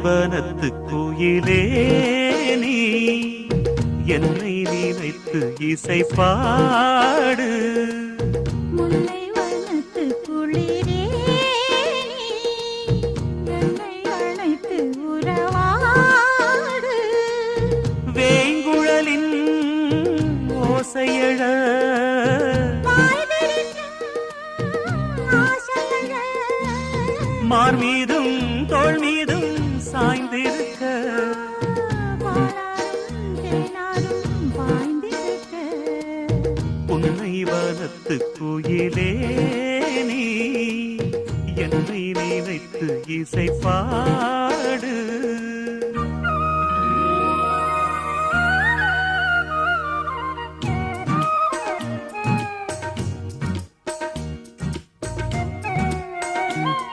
வனத்து குயிலே நீ என்னை நினைத்து இசை பாடு. முல்லை வனத்து குளிரே நீ என்னை அழைத்து உறவாடு. வேங்குழலின் ஓசையழ மார் மீதும் தோள் மீதும் சாய்ந்திருக்க உன்னை வனத்து குயிலே நீ என்னை நினைத்து இசை பாடு.